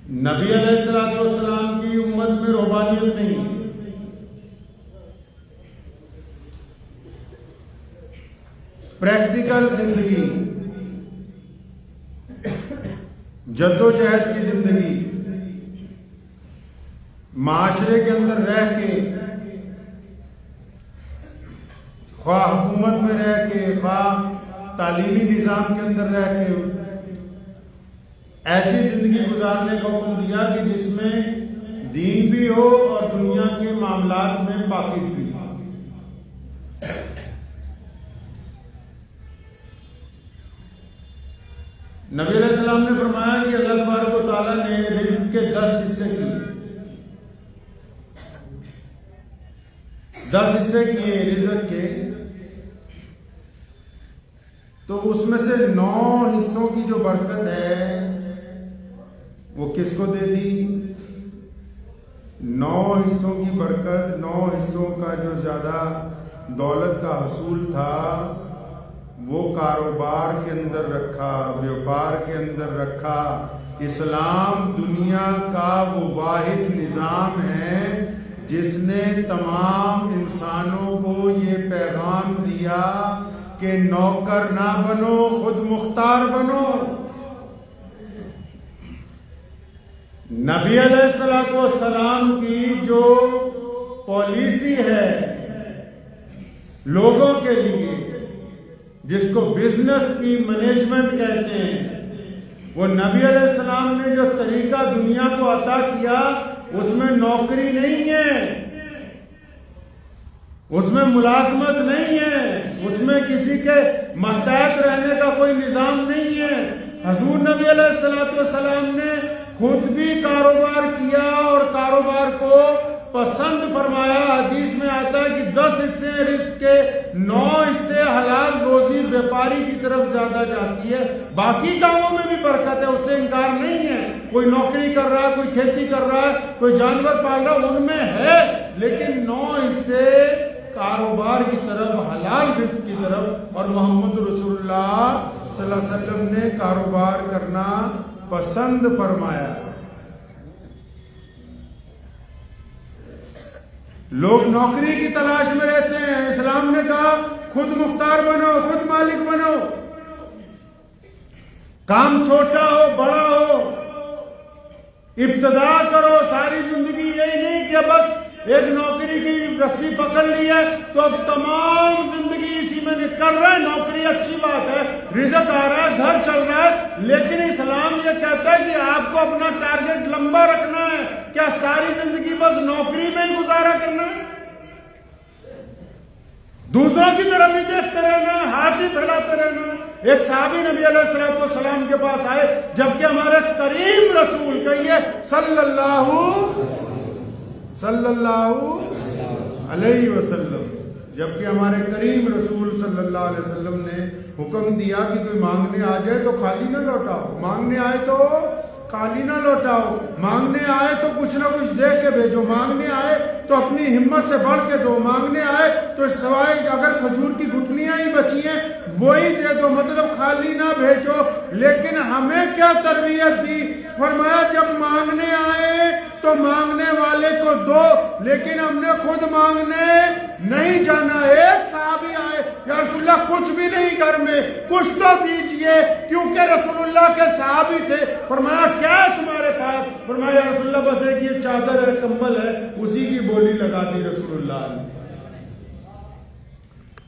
نبی علیہ السلام کی امت میں رہبانیت نہیں، پریکٹیکل زندگی، جدوجہد کی زندگی، معاشرے کے اندر رہ کے، خواہ حکومت میں رہ کے، خواہ تعلیمی نظام کے اندر رہ کے، ایسی زندگی گزارنے کا حکم دیا کہ جس میں دین بھی ہو اور دنیا کے معاملات میں پاکیزگی ہو۔ نبی علیہ السلام نے فرمایا کہ اللہ تبارک و تعالیٰ نے رزق کے 10 حصے کیے، 10 حصے کیے رزق کے، تو اس میں سے 9 حصوں کی جو برکت ہے وہ کس کو دے دی؟ 9 حصوں کی برکت، 9 حصوں کا جو زیادہ دولت کا حصول تھا وہ کاروبار کے اندر رکھا، بیوپار کے اندر رکھا۔ اسلام دنیا کا وہ واحد نظام ہے جس نے تمام انسانوں کو یہ پیغام دیا کہ نوکر نہ بنو، خود مختار بنو۔ نبی علیہ السلام کی جو پالیسی ہے لوگوں کے لیے، جس کو بزنس کی مینجمنٹ کہتے ہیں، وہ نبی علیہ السلام نے جو طریقہ دنیا کو عطا کیا اس میں نوکری نہیں ہے، اس میں ملازمت نہیں ہے، اس میں کسی کے محتاط رہنے کا کوئی نظام نہیں ہے۔ حضور نبی علیہ السلام نے خود بھی کاروبار کیا اور کاروبار کو پسند فرمایا۔ حدیث میں آتا ہے کہ 10 حصے رزق کے، 9 حصے حلال روزی بیپاری کی طرف زیادہ جاتی ہے۔ باقی کاموں میں بھی برکت ہے، اس سے انکار نہیں ہے۔ کوئی نوکری کر رہا ہے، کوئی کھیتی کر رہا ہے، کوئی جانور پال رہا ہے، ان میں ہے، لیکن 9 حصے کاروبار کی طرف، حلال رزق کی طرف۔ اور محمد رسول اللہ صلی اللہ علیہ وسلم نے کاروبار کرنا پسند فرمایا۔ لوگ نوکری کی تلاش میں رہتے ہیں، اسلام نے کہا خود مختار بنو، خود مالک بنو، کام چھوٹا ہو بڑا ہو، ابتدا کرو۔ ساری زندگی یہی نہیں کہ بس ایک نوکری کی رسی پکڑ لی ہے تو اب تمام زندگی اسی میں نکل رہا ہے۔ نوکری اچھی بات ہے، رزق آ رہا ہے، گھر چل رہا ہے، لیکن اسلام یہ کہتا ہے کہ آپ کو اپنا ٹارگٹ لمبا رکھنا ہے۔ کیا ساری زندگی بس نوکری میں ہی گزارا کرنا ہے؟ دوسروں کی طرف ہی دیکھتے رہنا، ہاتھ ہی پھیلاتے رہنا۔ ایک صحابی نبی علیہ السلام کے پاس آئے، جبکہ ہمارے کریم رسول کہیے صلی اللہ علیہ وسلم، جبکہ ہمارے کریم رسول صلی اللہ علیہ وسلم نے حکم دیا کہ کوئی مانگنے آ جائے تو خالی نہ لوٹاؤ، مانگنے آئے تو خالی نہ لوٹاؤ، مانگنے آئے تو کچھ نہ کچھ دے کے بھیجو، مانگنے آئے تو اپنی ہمت سے بڑھ کے دو، مانگنے آئے تو سوائے اگر کھجور کی گٹھلیاں ہی بچی ہیں وہی دے دو، مطلب خالی نہ بھیجو۔ لیکن ہمیں کیا تربیت دی؟ فرمایا جب مانگنے آئے تو مانگنے والے کو دو، لیکن ہم نے خود مانگنے نہیں جانا۔ ایک صحابی آئے، یا رسول اللہ کچھ بھی نہیں گھر میں، کچھ تو دیجئے، کیونکہ رسول اللہ کے صحابی تھے۔ فرمایا کیا ہے تمہارے پاس؟ فرمایا یا رسول اللہ بس ایک یہ چادر ہے، کمبل ہے، اسی کی بولی لگا دی رسول اللہ نے۔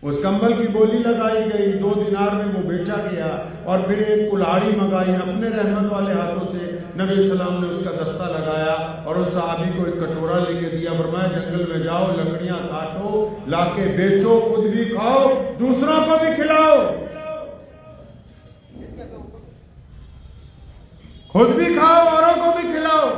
اس کمبل کی بولی لگائی گئی، 2 دینار میں وہ بیچا گیا، اور پھر ایک کلاڑی منگائی اپنے رحمت والے ہاتھوں سے۔ نبی السلام نے اس کا دستہ لگایا اور اس صحابی کو ایک کٹورا لے کے دیا۔ فرمایا جنگل میں جاؤ، لکڑیاں کاٹو، لا کے بیچو، خود بھی کھاؤ، دوسروں کو بھی کھلاؤ، خود بھی کھاؤ، اوروں کو بھی کھلاؤ۔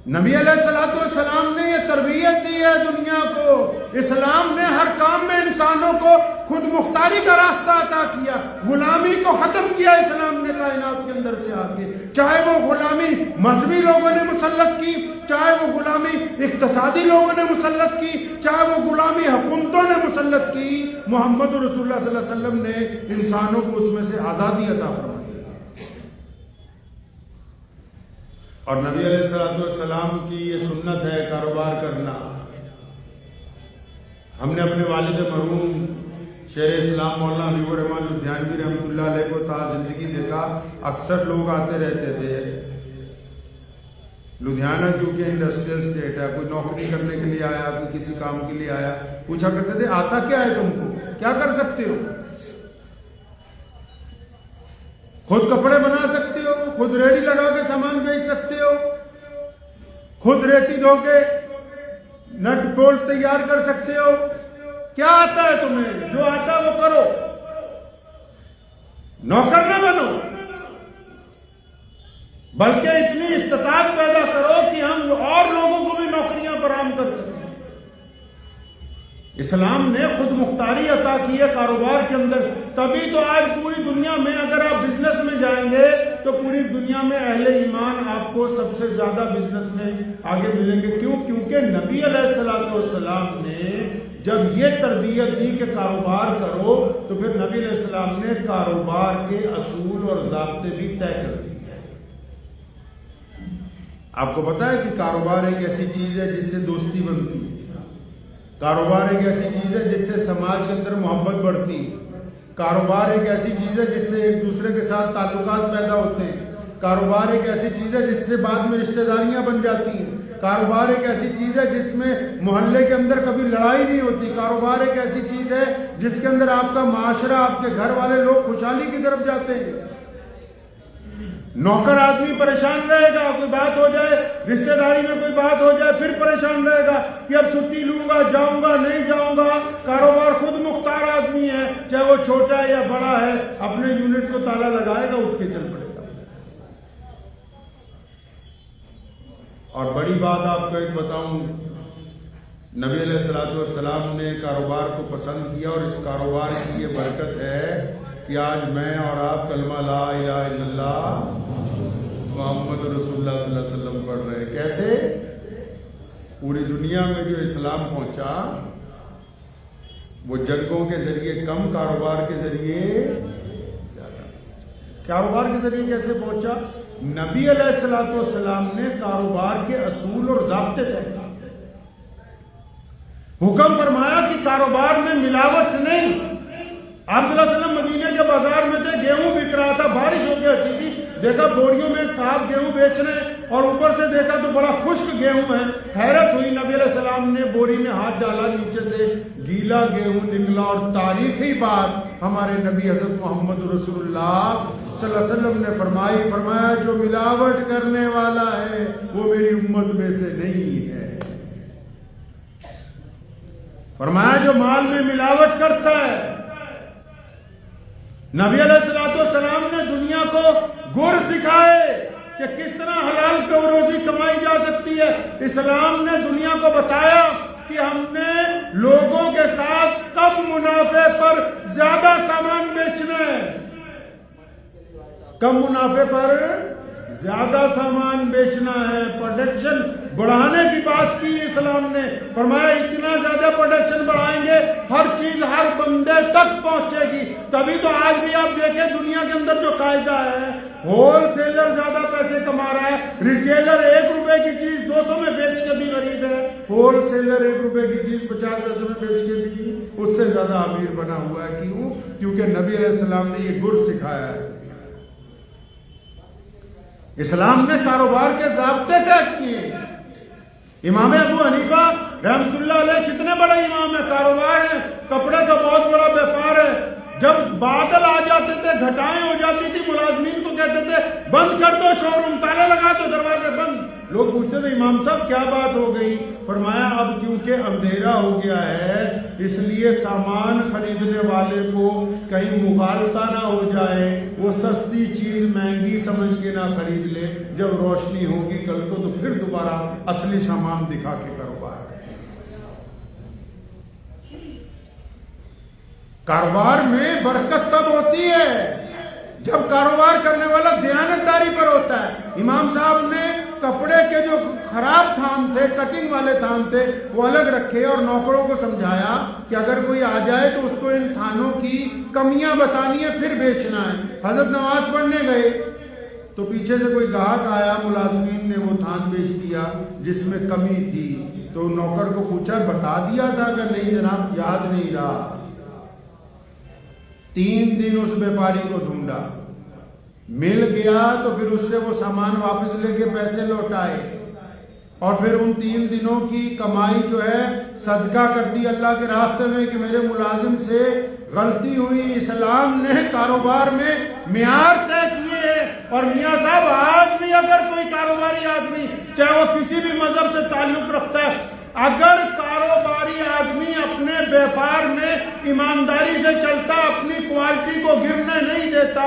نبی علیہ السلام نے یہ تربیت دی ہے دنیا کو۔ اسلام نے ہر کام میں انسانوں کو خود مختاری کا راستہ عطا کیا، غلامی کو ختم کیا اسلام نے کائنات کے اندر سے آ کے۔ چاہے وہ غلامی مذہبی لوگوں نے مسلط کی، چاہے وہ غلامی اقتصادی لوگوں نے مسلط کی، چاہے وہ غلامی حکومتوں نے مسلط کی، محمد رسول اللہ صلی اللہ علیہ وسلم نے انسانوں کو اس میں سے آزادی عطا فرمائی۔ اور نبی علیہ السلام کی یہ سنت ہے کاروبار کرنا. ہم نے اپنے والد مرحوم شیر اسلام مولانا حبیب الرحمن لدھیانوی رحمۃ اللہ علیہ کو تا زندگی دیکھا. اکثر لوگ آتے رہتے تھے. لدھیانہ کیونکہ انڈسٹریل اسٹیٹ ہے, کوئی نوکری کرنے کے لیے آیا, کوئی کسی کام کے لیے آیا, پوچھا کرتے تھے آتا کیا ہے تم کو, کیا کر سکتے ہو, خود کپڑے بنا سکتے ہو, خود ریڑھی لگا کے سامان بیچ سکتے ہو, خود ریتی دھو کے نٹ بولٹ تیار کر سکتے ہو, کیا آتا ہے تمہیں, جو آتا ہے وہ کرو, نوکر نہ بنو, بلکہ اتنی استطاعت پیدا کرو کہ ہم اور لوگوں کو بھی نوکریاں فراہم کر سکیں. اسلام نے خود مختاری عطا کی ہے کاروبار کے اندر. تبھی تو آج پوری دنیا میں اگر آپ بزنس میں جائیں گے تو پوری دنیا میں اہل ایمان آپ کو سب سے زیادہ بزنس میں آگے ملیں گے. کیوں؟ کیونکہ نبی علیہ السلام نے جب یہ تربیت دی کہ کاروبار کرو, تو پھر نبی علیہ السلام نے کاروبار کے اصول اور ضابطے بھی طے کر دیے. آپ کو پتا ہے کہ کاروبار ایک ایسی چیز ہے جس سے دوستی بنتی ہے, کاروبار ایک ایسی چیز ہے جس سے سماج کے اندر محبت بڑھتی ہے, کاروبار ایک ایسی چیز ہے جس سے ایک دوسرے کے ساتھ تعلقات پیدا ہوتے ہیں, کاروبار ایک ایسی چیز ہے جس سے بعد میں رشتہ داریاں بن جاتی ہیں, کاروبار ایک ایسی چیز ہے جس میں محلے کے اندر کبھی لڑائی نہیں ہوتی, کاروبار ایک ایسی چیز ہے جس کے اندر آپ کا معاشرہ, آپ کے گھر والے لوگ خوشحالی کی طرف جاتے ہیں. نوکر آدمی پریشان رہے گا, کوئی بات ہو جائے, رشتہ داری میں کوئی بات ہو جائے, پھر پریشان رہے گا کہ اب چھٹی لوں گا, جاؤں گا نہیں جاؤں گا. کاروبار خود مختار آدمی ہے, چاہے وہ چھوٹا ہے یا بڑا ہے, اپنے یونٹ کو تالا لگائے گا, اٹھ کے چل پڑے گا. اور بڑی بات آپ کو ایک بتاؤں, نبی علیہ السلام نے کاروبار کو پسند کیا, اور اس کاروبار کی یہ برکت ہے کہ آج میں اور آپ کلمہ لا الہ الا اللہ محمد رسول اللہ صلی اللہ علیہ وسلم پڑھ رہے ہیں. کیسے؟ پوری دنیا میں جو اسلام پہنچا وہ جنگوں کے ذریعے کم, کاروبار کے ذریعے زیادہ. کاروبار کے ذریعے کیسے پہنچا؟ نبی علیہ السلام نے کاروبار کے اصول اور ضابطے طے کیے, حکم فرمایا کہ کاروبار میں ملاوٹ نہیں. آپ صلی اللہ علیہ وسلم مدینے کے بازار میں تھے, گیہوں بک رہا تھا, بارش ہو کے ہٹی تھی, دیکھا بوریوں میں ایک صاحب گیہوں بیچ رہے ہیں, اور اوپر سے دیکھا تو بڑا خشک گیہوں ہے. حیرت ہوئی, نبی علیہ السلام نے بوری میں ہاتھ ڈالا, نیچے سے گیلا گیہوں نکلا. اور تاریخی بات ہمارے نبی حضرت محمد رسول اللہ صلی اللہ علیہ وسلم نے فرمایا جو ملاوٹ کرنے والا ہے وہ میری امت میں سے نہیں ہے. فرمایا جو مال میں ملاوٹ کرتا ہے. نبی علیہ السلام نے دنیا کو گر سکھائے کہ کس طرح حلال کو روزی کمائی جا سکتی ہے. اسلام نے دنیا کو بتایا کہ ہم نے لوگوں کے ساتھ کم منافع پر زیادہ سامان بیچنا ہے, کم منافع پر زیادہ سامان بیچنا ہے. پروڈکشن بڑھانے کی بات کی اسلام نے, فرمایا اتنا زیادہ پروڈکشن بڑھائیں گے ہر چیز ہر بندے تک پہنچے گی. تبھی تو آج بھی آپ دیکھیں دنیا کے اندر جو قاعدہ ہے, ہول سیلر زیادہ پیسے کما رہا ہے, ریٹیلر 1 روپے کی چیز 200 میں بیچ کے بھی غریب ہے, ہول سیلر 1 روپے کی چیز 50 پیسے میں بیچ کے بھی اس سے زیادہ امیر بنا ہوا ہے. کیوں؟ کیونکہ نبی علیہ السلام نے یہ گر سکھایا ہے. اسلام نے کاروبار کے ضابطے طے کیے. امام ابو حنیفہ رحمۃ اللہ علیہ کتنے بڑے امام ہیں, کاروبار ہے, کپڑے کا بہت بڑا بیپار ہے. جب بادل آ جاتے تھے, گھٹائیں ہو جاتی تھی, ملازمین کو کہتے تھے بند کر دو شو روم, تالا لگا دو, دروازے بند. لوگ پوچھتے تھے امام صاحب کیا بات ہو گئی؟ فرمایا اب کیونکہ اندھیرا ہو گیا ہے اس لیے سامان خریدنے والے کو کہیں مغالطہ نہ ہو جائے, وہ سستی چیز مہنگی سمجھ کے نہ خرید لے. جب روشنی ہوگی کل کو تو پھر دوبارہ اصلی سامان دکھا کے کاروبار. کاروبار میں برکت تب ہوتی ہے جب کاروبار کرنے والا دیانتداری پر ہوتا ہے. امام صاحب نے کپڑے کے جو خراب تھان تھے, کٹنگ والے تھان تھے, وہ الگ رکھے اور نوکروں کو سمجھایا کہ اگر کوئی آ جائے تو اس کو ان تھانوں کی کمیاں بتانی ہے, پھر بیچنا ہے. حضرت نماز پڑھنے گئے, تو پیچھے سے کوئی گاہک آیا، ملازمین نے وہ تھان بیچ دیا جس میں کمی تھی، تو نوکر کو پوچھا بتا دیا تھا کہ نہیں جناب یاد نہیں رہا۔ 3 دن اس بیپاری کو ڈھونڈا، مل گیا تو پھر اس سے وہ سامان واپس لے کے پیسے لوٹائے، اور پھر ان 3 دنوں کی کمائی جو ہے صدقہ کر دی اللہ کے راستے میں کہ میرے ملازم سے غلطی ہوئی۔ اسلام نے کاروبار میں معیار طے کیے، اور میاں صاحب آج بھی اگر کوئی کاروباری آدمی چاہے وہ کسی بھی مذہب سے تعلق رکھتا ہے، اگر کاروباری آدمی اپنے بیپار میں ایمانداری سے چلتا، اپنی کوالٹی کو گرنے نہیں دیتا،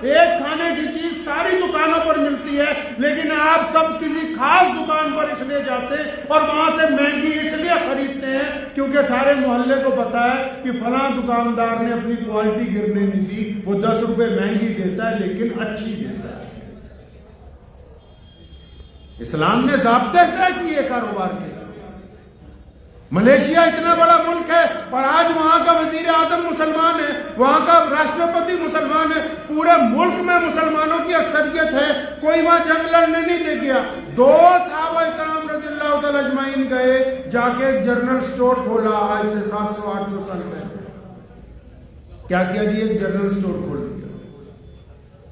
ایک کھانے کی چیز ساری دکانوں پر ملتی ہے، لیکن آپ سب کسی خاص دکان پر اس لیے جاتے ہیں اور وہاں سے مہنگی اس لیے خریدتے ہیں کیونکہ سارے محلے کو پتا ہے کہ فلاں دکاندار نے اپنی کوالٹی گرنے نہیں دی، وہ 10 روپے مہنگی دیتا ہے لیکن اچھی دیتا ہے۔ اسلام نے ضابطے طے کیے کاروبار کے۔ ملیشیا اتنا بڑا ملک ہے اور آج وہاں کا وزیر اعظم مسلمان ہے، وہاں کا راشٹرپتی مسلمان ہے، پورے ملک میں مسلمانوں کی اکثریت ہے، کوئی وہاں جنگ لڑنے نہیں دے گیا۔ 2 صحابہ کرام رضی اللہ تعالی اجمعین گئے، جا کے ایک جنرل سٹور کھولا، آج سے 700-800 سال پہلے۔ کیا کیا جی؟ ایک جنرل سٹور کھول دیا۔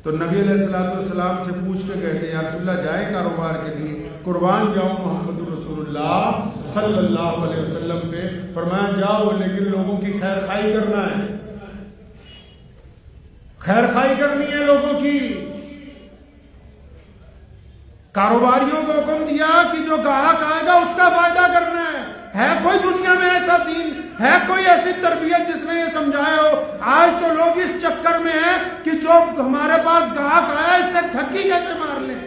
تو نبی علیہ السلام سے پوچھ کے کہتے ہیں یا رسول اللہ جائیں کاروبار کے لیے، قربان جاؤں محمد رسول اللہ صلی اللہ علیہ وسلم پہ۔ فرمایا جاؤ لیکن لوگوں کی خیر خواہی کرنا ہے، خیر خواہی کرنی ہے لوگوں کی۔ کاروباریوں کو حکم دیا کہ جو گاہک آئے گا اس کا فائدہ کرنا ہے۔ ہے کوئی دنیا میں ایسا دین، ہے کوئی ایسی تربیت جس نے یہ سمجھایا ہو؟ آج تو لوگ اس چکر میں ہیں کہ جو ہمارے پاس گاہک آیا اس سے ٹھگی کیسے مار لیں،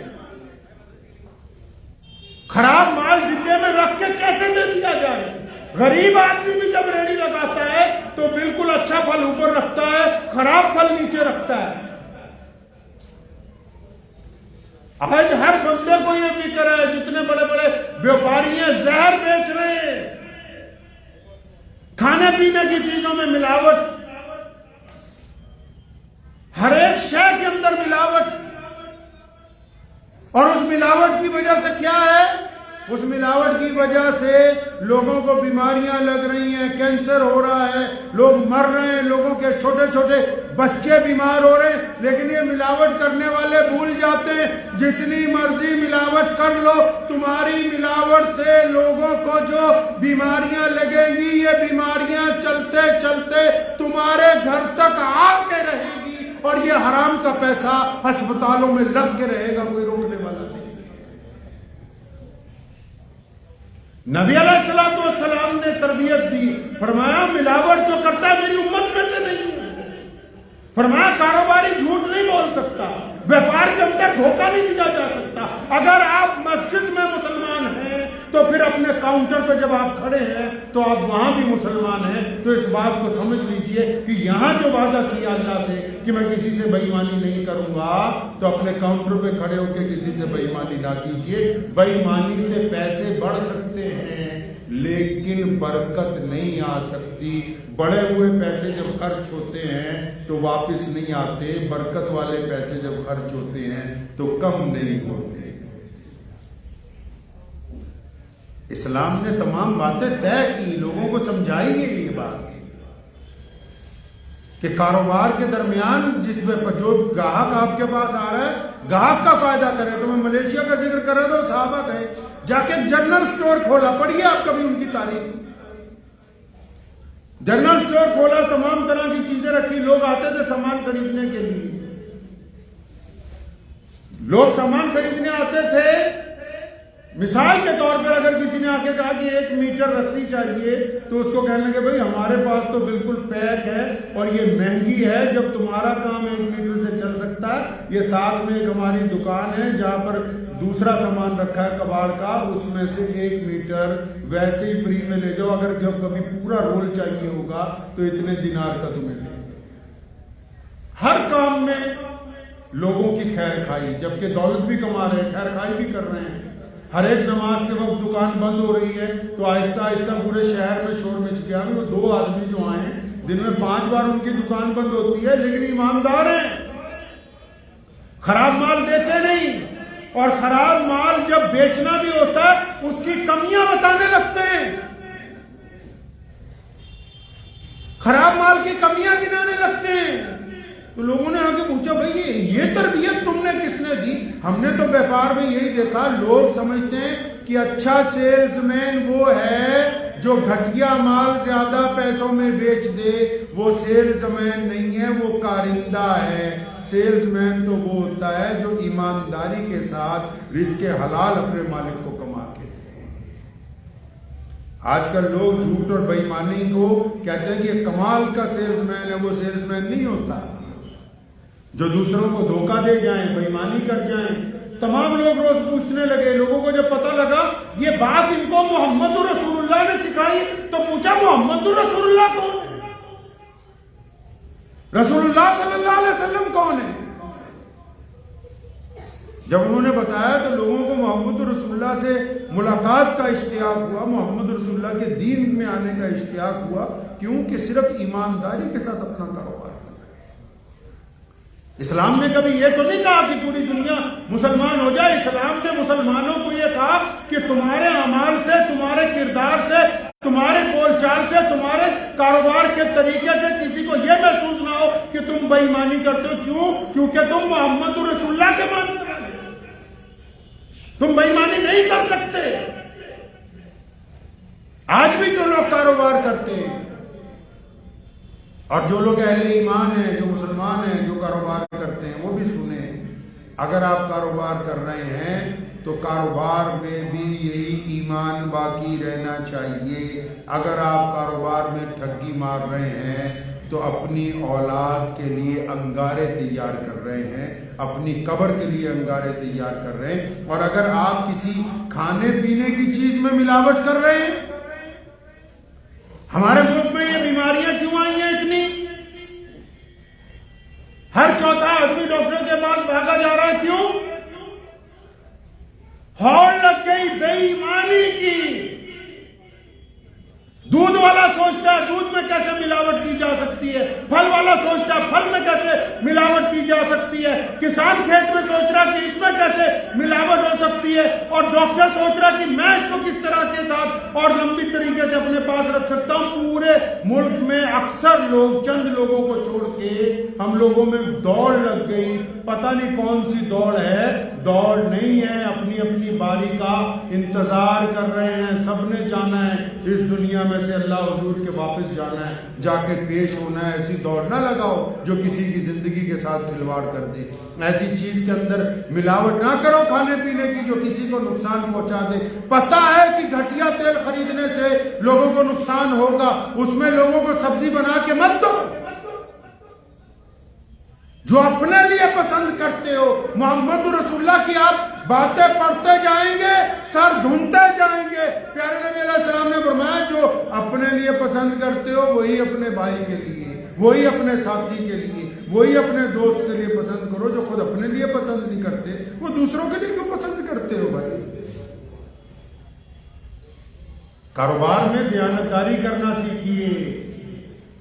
خراب مال ڈبے میں رکھ کے کیسے دے دیا جائے۔ غریب آدمی بھی جب ریڑھی لگاتا ہے تو بالکل اچھا پھل اوپر رکھتا ہے، خراب پھل نیچے رکھتا ہے۔ آج ہر بندے کو یہ فکر ہے، جتنے بڑے بڑے بیوپاری ہیں زہر بیچ رہے ہیں، کھانے پینے کی چیزوں میں ملاوٹ، ہر ایک شے کے اندر ملاوٹ، اور اس ملاوٹ کی وجہ سے کیا ہے؟ اس ملاوٹ کی وجہ سے لوگوں کو بیماریاں لگ رہی ہیں، کینسر ہو رہا ہے، لوگ مر رہے ہیں، لوگوں کے چھوٹے چھوٹے بچے بیمار ہو رہے ہیں۔ لیکن یہ ملاوٹ کرنے والے بھول جاتے ہیں جتنی مرضی ملاوٹ کر لو، تمہاری ملاوٹ سے لوگوں کو جو بیماریاں لگیں گی یہ بیماریاں چلتے چلتے تمہارے گھر تک آ کے رہے گی، اور یہ حرام کا پیسہ ہسپتالوں میں لگ کے رہے گا، کوئی روکنے والا نہیں۔ نبی علیہ السلام نے تربیت دی، فرمایا ملاوٹ جو کرتا ہے میری امت میں سے نہیں ہے۔ فرمایا کاروباری جھوٹ نہیں بول سکتا، بیپار کے اندر دھوکہ نہیں دیا جا سکتا۔ اگر آپ مسجد میں مسلمان ہیں تو پھر اپنے کاؤنٹر پہ جب آپ کھڑے ہیں تو آپ وہاں بھی مسلمان ہیں، تو اس بات کو سمجھ لیجئے کہ یہاں جو وعدہ کیا اللہ سے کہ میں کسی سے بے ایمانی نہیں کروں گا، تو اپنے کاؤنٹر پہ کھڑے ہو کے کسی سے بے ایمانی نہ کیجئے۔ بے ایمانی سے پیسے بڑھ سکتے ہیں لیکن برکت نہیں آ سکتی۔ بڑے ہوئے پیسے جب خرچ ہوتے ہیں تو واپس نہیں آتے، برکت والے پیسے جب خرچ ہوتے ہیں تو کم نہیں ہوتے۔ اسلام نے تمام باتیں طے کی، لوگوں کو سمجھائی ہے یہ بات کہ کاروبار کے درمیان جس میں جو گاہک آپ کے پاس آ رہا ہے گاہک کا فائدہ کرے۔ تو میں ملیشیا کا ذکر کر رہا تھا، صحابہ گئے جا کے جنرل سٹور کھولا، پڑھیے آپ کبھی ان کی تاریخ۔ جنرل سٹور کھولا، تمام طرح کی چیزیں رکھی، لوگ آتے تھے سامان خریدنے کے لیے، لوگ سامان خریدنے آتے تھے۔ مثال کے طور پر اگر کسی نے آ کے کہا کہ 1 میٹر رسی چاہیے تو اس کو کہنے لگے بھائی ہمارے پاس تو بالکل پیک ہے اور یہ مہنگی ہے، جب تمہارا کام 1 میٹر سے چل سکتا ہے، یہ ساتھ میں ایک ہماری دکان ہے جہاں پر دوسرا سامان رکھا ہے کباڑ کا، اس میں سے 1 میٹر ویسے ہی فری میں لے جاؤ، اگر جب کبھی پورا رول چاہیے ہوگا تو اتنے دینار کا تمہیں لے۔ ہر کام میں لوگوں کی خیر خواہی، جبکہ دولت بھی کما رہے ہیں، خیر خواہی بھی کر رہے ہیں۔ ہر ایک نماز کے وقت دکان بند ہو رہی ہے تو آہستہ آہستہ پورے شہر میں شور مچ گیا۔ وہ 2 آدمی جو آئے دن میں 5 بار ان کی دکان بند ہوتی ہے لیکن ایماندار ہیں، خراب مال دیتے نہیں، اور خراب مال جب بیچنا بھی ہوتا ہے اس کی کمیاں بتانے لگتے ہیں، خراب مال کی کمیاں گنانے لگتے ہیں۔ تو لوگوں نے آگے پوچھا بھائی یہ تربیت تم نے کس نے دی؟ ہم نے تو بیپار میں یہی دیکھا، لوگ سمجھتے ہیں کہ اچھا سیلز مین وہ ہے جو گھٹیا مال زیادہ پیسوں میں بیچ دے، وہ سیلز مین نہیں ہے، وہ کارندہ ہے۔ سیلز مین تو وہ ہوتا ہے جو ایمانداری کے ساتھ رزق حلال اپنے مالک کو کما کے دے۔ آج کل لوگ جھوٹ اور بے ایمانی کو کہتے ہیں کہ یہ کمال کا سیلز مین ہے، وہ سیلز مین نہیں ہوتا جو دوسروں کو دھوکہ دے جائیں، بے ایمانی کر جائیں۔ تمام لوگ روز پوچھنے لگے، لوگوں کو جب پتہ لگا یہ بات ان کو محمد رسول اللہ نے سکھائی تو پوچھا محمد رسول اللہ کون ہے؟ رسول اللہ صلی اللہ علیہ وسلم کون ہے؟ جب انہوں نے بتایا تو لوگوں کو محمد رسول اللہ سے ملاقات کا اشتیاق ہوا، محمد رسول اللہ کے دین میں آنے کا اشتیاق ہوا، کیونکہ صرف ایمانداری کے ساتھ اپنا کاروبار کر رہے ہیں۔ اسلام نے کبھی یہ تو نہیں کہا کہ پوری دنیا مسلمان ہو جائے، اسلام نے مسلمانوں کو یہ کہا کہ تمہارے اعمال سے، تمہارے کردار سے، تمہارے بول چال سے، تمہارے کاروبار کے طریقے سے کسی کو یہ محسوس نہ ہو کہ تم بے ایمانی کرتے ہو۔ کیوں؟ کیونکہ تم محمد رسول اللہ کے ماننے والے، تم بے ایمانی نہیں کر سکتے۔ آج بھی جو لوگ کاروبار کرتے ہیں اور جو لوگ اہل ایمان ہیں، جو مسلمان ہیں، جو کاروبار کرتے ہیں، وہ بھی سنیں، اگر آپ کاروبار کر رہے ہیں تو کاروبار میں بھی یہی ایمان باقی رہنا چاہیے۔ اگر آپ کاروبار میں ٹھگی مار رہے ہیں تو اپنی اولاد کے لیے انگارے تیار کر رہے ہیں، اپنی قبر کے لیے انگارے تیار کر رہے ہیں۔ اور اگر آپ کسی کھانے پینے کی چیز میں ملاوٹ کر رہے ہیں، ہمارے ملک میں یہ بیماریاں کیوں آئی ہیں اتنی؟ ہر چوتھا آدمی ڈاکٹر کے پاس بھاگا جا رہا ہے، کیوں؟ ہوڑ لگ گئی بے ایمانی کی۔ دودھ والا سوچتا ہے دودھ میں کیسے ملاوٹ کی جا سکتی ہے، پھل والا سوچتا ہے پھل میں کیسے ملاوٹ کی جا سکتی ہے، کسان کھیت میں سوچ رہا کہ اس میں کیسے ملاوٹ ہو سکتی ہے، اور ڈاکٹر سوچ رہا کہ میں اس کو کس طرح کے ساتھ اور لمبی طریقے سے اپنے پاس رکھ سکتا ہوں۔ پورے ملک میں اکثر لوگ، چند لوگوں کو چھوڑ کے ہم لوگوں میں دوڑ لگ گئی۔ پتہ نہیں کون سی دوڑ ہے، دوڑ نہیں ہے، اپنی اپنی باری کا انتظار کر رہے ہیں۔ سب نے جانا ہے اس دنیا میں سے، اللہ حضور کے واپس جانا ہے، جا کے پیش ہونا ہے۔ ایسی دوڑ نہ لگاؤ جو کسی کی زندگی کے ساتھ کھلواڑ کر دے، ایسی چیز کے اندر ملاوٹ نہ کرو کھانے پینے کی جو کسی کو نقصان پہنچا دے۔ پتہ ہے کہ گھٹیا تیل خریدنے سے لوگوں کو نقصان ہوگا، اس میں لوگوں کو سبزی بنا کے مت دو۔ جو اپنے لیے پسند کرتے ہو، محمد رسول اللہ کی آپ باتیں پڑھتے جائیں گے، سر دھنتے جائیں گے۔ پیارے نبی علیہ السلام نے فرمایا جو اپنے لیے پسند کرتے ہو وہی اپنے بھائی کے لیے، وہی اپنے ساتھی کے لیے، وہی اپنے دوست کے لیے پسند کرو۔ جو خود اپنے لیے پسند نہیں کرتے وہ دوسروں کے لیے کیوں پسند کرتے ہو بھائی؟ کاروبار میں دیانتداری کرنا سیکھیے۔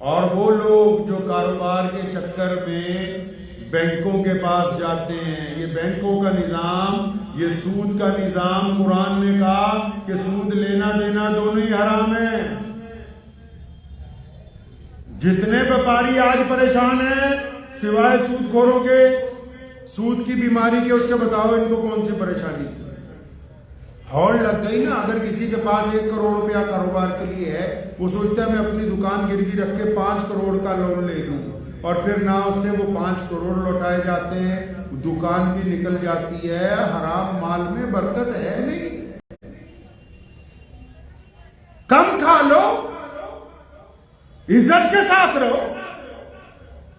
اور وہ لوگ جو کاروبار کے چکر میں بینکوں کے پاس جاتے ہیں، یہ بینکوں کا نظام، یہ سود کا نظام، قرآن نے کہا کہ سود لینا دینا دونوں ہی حرام ہے۔ جتنے ویپاری آج پریشان ہیں سوائے سود خوروں کے، سود کی بیماری کے، اس کے بتاؤ ان کو کون سی پریشانی تھی؟ ہوڑ لگ گئی نا۔ اگر کسی کے پاس 1 کروڑ روپیہ کاروبار کے لیے ہے، وہ سوچتا ہے میں اپنی دکان گروی رکھ کے 5 کروڑ کا لون لے لوں، اور پھر نہ اس سے وہ 5 کروڑ لوٹائے جاتے ہیں، دکان بھی نکل جاتی ہے۔ حرام مال میں برکت ہے نہیں۔ کم کھا لو، عزت کے ساتھ رہو۔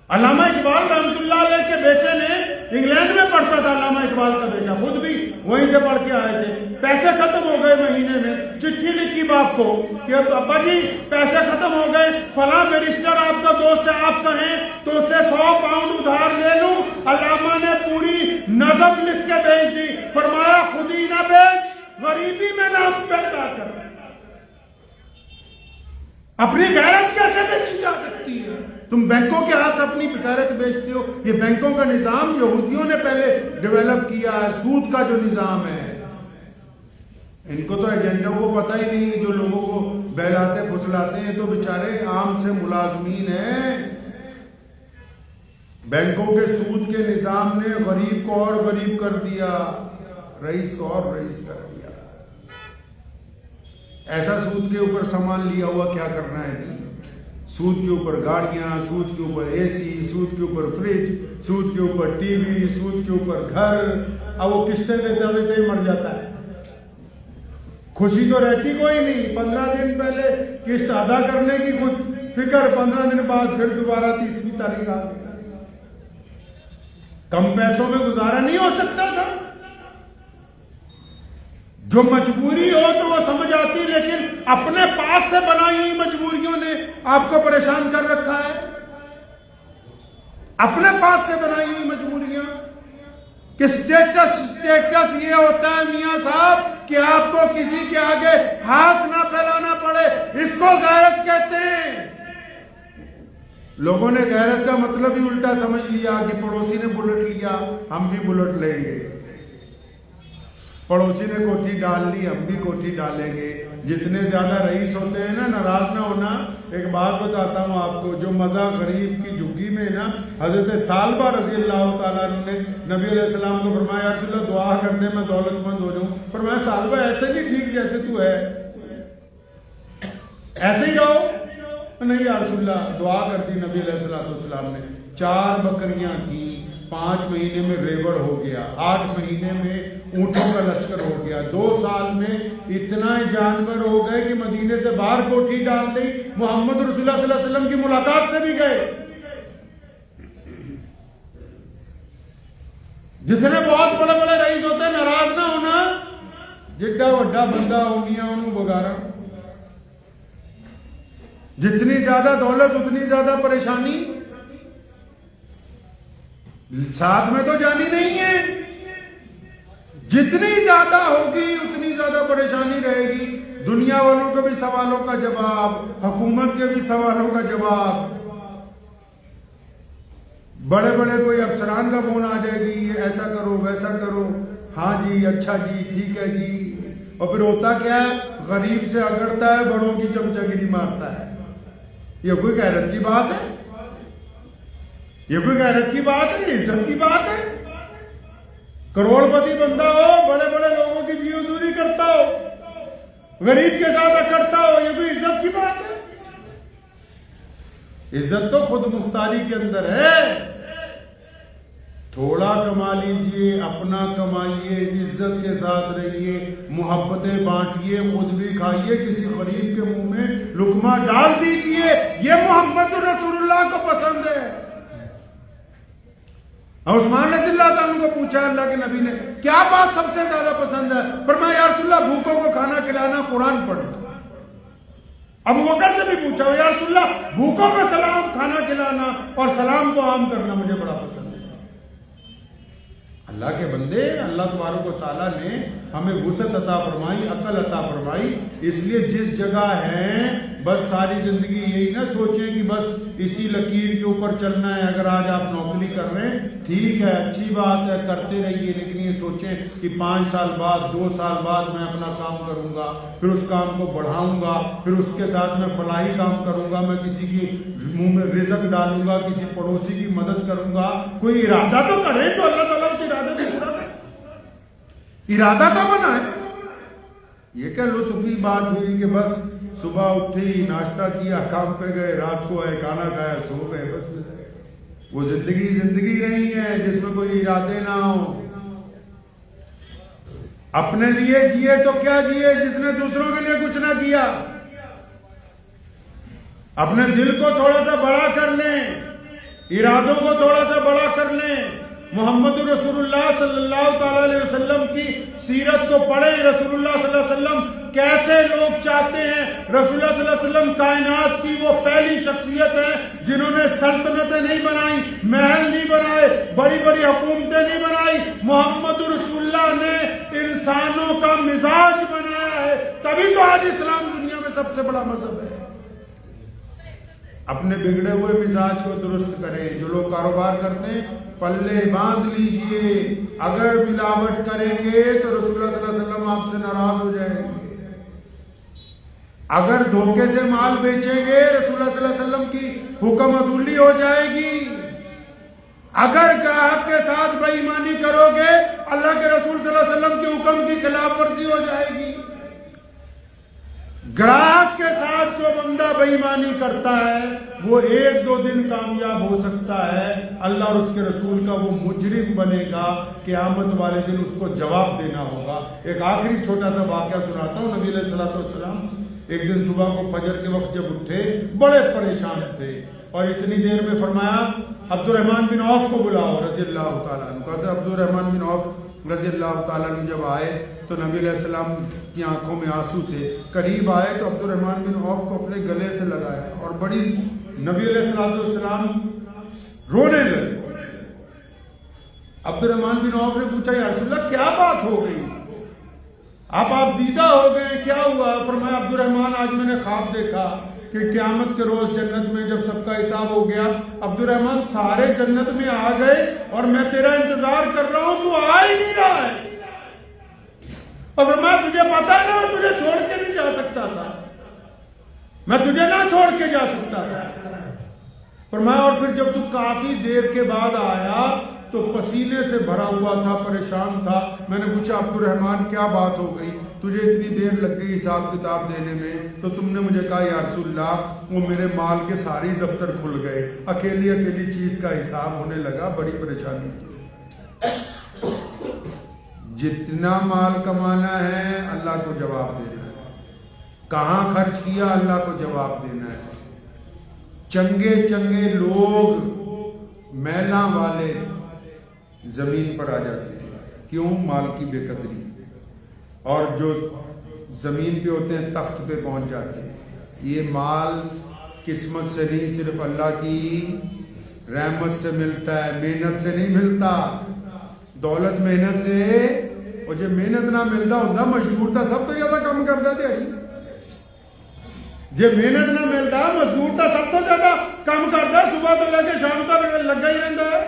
علامہ اقبال رحمۃ اللہ علیہ کے بیٹے نے انگلینڈ میں پڑھتا تھا، علامہ اقبال کا بیٹا خود بھی وہیں سے پڑھ کے آئے تھے۔ پیسے ختم ہو گئے مہینے میں، چٹھی لکھی باپ کو کہ ابا جی پیسے ختم ہو گئے، فلاں بیرسٹر آپ کا دوست ہے، آپ کہیں تو اس سے 100 پاؤنڈ ادھار لے لوں۔ علامہ نے پوری نظم لکھ کے بھیج دی، فرمایا خود ہی نہ بیچ، غریبی میں نام پیدا کر۔ اپنی غیرت کیسے بیچی جا سکتی ہے؟ تم بینکوں کے ہاتھ اپنی بکارت بیچتے ہو. یہ بینکوں کا نظام یہودیوں نے پہلے ڈیولپ کیا ہے. سود کا جو نظام ہے ان کو تو ایجنڈوں کو پتہ ہی نہیں. جو لوگوں کو بہلاتے پھسلاتے ہیں تو بیچارے عام سے ملازمین ہیں. بینکوں کے سود کے نظام نے غریب کو اور غریب کر دیا, رئیس کو اور رئیس کر دیا. ایسا سود کے اوپر سامان لیا ہوا کیا کرنا ہے جی؟ سود کے اوپر گاڑیاں, سود کے اوپر اے سی, سود کے اوپر فریج, سود کے اوپر ٹی وی, سود کے اوپر گھر. اب وہ قسطیں دیتے دیتے ہی مر جاتا ہے. خوشی تو رہتی کوئی نہیں. 15 دن پہلے قسط ادا کرنے کی فکر, 15 دن بعد پھر دوبارہ 30ویں تاریخ آ گئی. کم پیسوں میں گزارا نہیں ہو سکتا تھا. جو مجبوری ہو تو وہ سمجھ آتی, لیکن اپنے پاس سے بنائی ہوئی مجبوریوں نے آپ کو پریشان کر رکھا ہے. اپنے پاس سے بنائی ہوئی مجبوریاں کہ سٹیٹس یہ ہوتا ہے میاں صاحب کہ آپ کو کسی کے آگے ہاتھ نہ پھیلانا پڑے. اس کو غیرت کہتے ہیں. لوگوں نے غیرت کا مطلب ہی الٹا سمجھ لیا کہ پڑوسی نے بلٹ لیا ہم بھی بلٹ لیں گے, پڑوسی نے کوٹھی ڈال لی ہم بھی کوٹھی ڈالیں گے. جتنے زیادہ رئیس ہوتے ہیں نا, ناراض نہ ہونا, ایک بات بتاتا ہوں آپ کو, جو مزہ غریب کی جھگی میں نا, حضرت سالبہ رضی اللہ تعالیٰ عنہ نے نبی علیہ السلام کو فرمایا یا رسول اللہ دعا کر دے میں دولت مند ہو جاؤں. فرمایا سالبہ ایسے نہیں ٹھیک جیسے تو ہے, ایسے ہی رہو. نہیں یا رسول اللہ, دعا کر دی نبی علیہ السلام نے. 4 بکریاں تھیں, 5 مہینے میں ریوڑ ہو گیا, 8 مہینے میں اونٹوں کا لشکر ہو گیا, 2 سال میں اتنا جانور ہو گئے کہ مدینے سے باہر کوٹھی ڈال دی. محمد رسول اللہ صلی اللہ علیہ وسلم کی ملاقات سے بھی گئے. جتنے بہت بڑے بڑے رئیس ہوتے ہیں, ناراض نہ ہونا, جڈا وڈا بندہ ہونیا انہوں بگارا. جتنی زیادہ دولت اتنی زیادہ پریشانی, ساتھ میں تو جانی نہیں ہے. جتنی زیادہ ہوگی اتنی زیادہ پریشانی رہے گی. دنیا والوں کے بھی سوالوں کا جواب, حکومت کے بھی سوالوں کا جواب. بڑے بڑے کوئی افسران کا فون آ جائے گی, ایسا کرو ویسا کرو, ہاں جی اچھا جی ٹھیک ہے جی. اور پھر ہوتا کیا ہے, غریب سے اگڑتا ہے, بڑوں کی چمچہ گیری مارتا ہے. یہ کوئی غیرت کی بات ہے؟ یہ کوئی غیرت کی بات ہے؟ عزت کی بات ہے؟ کروڑ پتی بندہ ہو, بڑے بڑے لوگوں کی جی حضوری کرتا ہو, غریب کے ساتھ اکڑتا ہو, یہ کوئی عزت کی بات ہے؟ عزت تو خود مختاری کے اندر ہے. تھوڑا کما لیجئے, اپنا کمائیے, عزت کے ساتھ رہیے, محبتیں بانٹیے, خود بھی کھائیے, کسی غریب کے منہ میں لقمہ ڈال دیجئے. یہ محمد رسول اللہ کو پسند ہے. عثمان رضی اللہ تعالیٰ کو پوچھا اللہ کے نبی نے کیا بات سب سے زیادہ پسند ہے؟ فرمایا یا رسول اللہ بھوکوں کو کھانا کھلانا, قرآن پڑھنا. ابو بکر سے بھی پوچھا یا رسول اللہ بھوکوں کو سلام, کھانا کھلانا اور سلام کو عام کرنا مجھے بڑا پسند ہے. اللہ کے بندے, اللہ تبارک و تعالیٰ نے ہمیں وسعت عطا فرمائی, عقل عطا فرمائی. اس لیے جس جگہ ہیں بس ساری زندگی یہی نہ سوچیں کہ بس اسی لکیر کے اوپر چلنا ہے. اگر آج آپ نوکری کر رہے ہیں ٹھیک ہے, اچھی بات ہے, کرتے رہیے, لیکن یہ سوچیں کہ 5 سال بعد 2 سال بعد میں اپنا کام کروں گا, پھر اس کام کو بڑھاؤں گا, پھر اس کے ساتھ میں فلاحی کام کروں گا, میں کسی کی منہ میں رزق ڈالوں گا, کسی پڑوسی کی مدد کروں گا. کوئی ارادہ تو کرے تو اللہ تعالیٰ اس ارادے کو پورا کرے. ارادہ تو بنائے. یہ کیا لطفی بات ہوئی کہ بس صبح اٹھی, ناشتہ کیا, کام پہ گئے, رات کو آئے, کھانا کھایا, سو گئے, بس. وہ زندگی نہیں ہے جس میں کوئی ارادے نہ ہو. اپنے لیے جیے تو کیا جیے جس نے دوسروں کے لیے کچھ نہ کیا. اپنے دل کو تھوڑا سا بڑا کر لیں, ارادوں کو تھوڑا سا بڑا کر لیں. محمد رسول اللہ صلی اللہ تعالی علیہ وسلم کی سیرت کو پڑھیں. رسول اللہ صلی اللہ علیہ وسلم کیسے لوگ چاہتے ہیں. رسول اللہ صلی اللہ علیہ وسلم کائنات کی وہ پہلی شخصیت ہے جنہوں نے سلطنتیں نہیں بنائی, محل نہیں بنائے, بڑی بڑی حکومتیں نہیں بنائی. محمد رسول اللہ نے انسانوں کا مزاج بنایا ہے, تبھی تو آج اسلام دنیا میں سب سے بڑا مذہب ہے. اپنے بگڑے ہوئے مزاج کو درست کریں. جو لوگ کاروبار کرتے ہیں پلے باندھ لیجئے, اگر ملاوٹ کریں گے تو رسول اللہ صلی اللہ علیہ وسلم آپ سے ناراض ہو جائیں گے. اگر دھوکے سے مال بیچیں گے رسول اللہ صلی اللہ علیہ وسلم کی حکم عدولی ہو جائے گی. اگر گاہک کے ساتھ بے ایمانی کرو گے اللہ کے رسول صلی اللہ علیہ وسلم کے حکم کی خلاف ورزی ہو جائے گی. گراہک کے ساتھ جو بندہ بے ایمانی کرتا ہے وہ 1-2 دن کامیاب ہو سکتا ہے, اللہ اور اس کے رسول کا وہ مجرم بنے گا. قیامت والے دن اس کو جواب دینا ہوگا. ایک آخری چھوٹا سا واقعہ سناتا ہوں. نبی علیہ الصلوۃ والسلام ایک دن صبح کو فجر کے وقت جب اٹھے بڑے پریشان تھے, اور اتنی دیر میں فرمایا عبد الرحمن بن عوف کو بلاؤ رضی اللہ تعالیٰ عنہ. کہتے عبد الرحمن بن عوف رضی اللہ تعالیٰ عنہ جب آئے تو نبی علیہ السلام کی آنکھوں میں آنسو تھے. قریب آئے تو عبد الرحمن بن عوف کو اپنے گلے سے لگایا اور بڑی نبی علیہ السلام رونے لگے. عبد الرحمن بن عوف نے پوچھا یا رسول اللہ کیا بات ہو گئی, آپ دیدہ ہو گئے, کیا ہوا؟ فرمایا عبد الرحمن آج میں نے خواب دیکھا کہ قیامت کے روز جنت میں جب سب کا حساب ہو گیا عبد الرحمن سارے جنت میں آ گئے اور میں تیرا انتظار کر رہا ہوں, تو آ ہی نہیں رہا ہے. اور فرمایا تجھے پتا ہے نا میں تجھے چھوڑ کے نہیں جا سکتا تھا, میں تجھے نہ چھوڑ کے جا سکتا تھا. فرمایا اور پھر جب تو کافی دیر کے بعد آیا تو پسینے سے بھرا ہوا تھا, پریشان تھا. میں نے پوچھا عبد الرحمن کیا بات ہو گئی, تجھے اتنی دیر لگ گئی حساب کتاب دینے میں؟ تو تم نے مجھے کہا یا رسول اللہ وہ میرے مال کے ساری دفتر کھل گئے, اکیلی چیز کا حساب ہونے لگا, بڑی پریشانی تھی. جتنا مال کمانا ہے اللہ کو جواب دینا ہے, کہاں خرچ کیا اللہ کو جواب دینا ہے. چنگے لوگ میلاں والے زمین پر آ جاتے ہیں, کیوں؟ مال کی بے قدری. اور جو زمین پہ ہوتے ہیں تخت پہ پہنچ جاتے ہیں. یہ مال قسمت سے نہیں, صرف اللہ کی رحمت سے ملتا ہے, محنت سے نہیں ملتا. دولت محنت سے, اور جب محنت نہ ملتا ہوتا مزدور تھا سب تو زیادہ کم کرتا دیہڑی. جب محنت نہ ملتا مزدور تھا سب تو زیادہ کم کرتا, صبح تو لے کے شام تک لگا ہی رہتا ہے.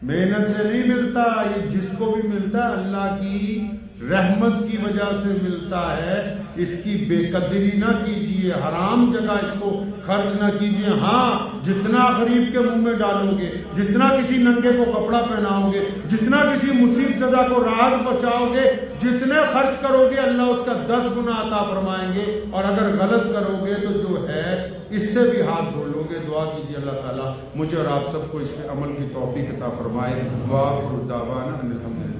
محنت سے نہیں ملتا, یہ جس کو بھی ملتا ہے اللہ کی رحمت کی وجہ سے ملتا ہے. اس کی بے قدری نہ کیجیے, حرام جگہ اس کو خرچ نہ کیجیے. ہاں جتنا غریب کے منہ میں ڈالو گے, جتنا کسی ننگے کو کپڑا پہناؤ گے, جتنا کسی مصیبت زدہ کو راحت بچاؤ گے, جتنے خرچ کرو گے اللہ اس کا 10 گنا عطا فرمائیں گے. اور اگر غلط کرو گے تو جو ہے اس سے بھی ہاتھ دھو لو گے. دعا کیجیے اللہ تعالیٰ مجھے اور آپ سب کو اس پہ عمل کی توفیق عطا فرمائے. وآخر دعوانا ان الحمدللہ.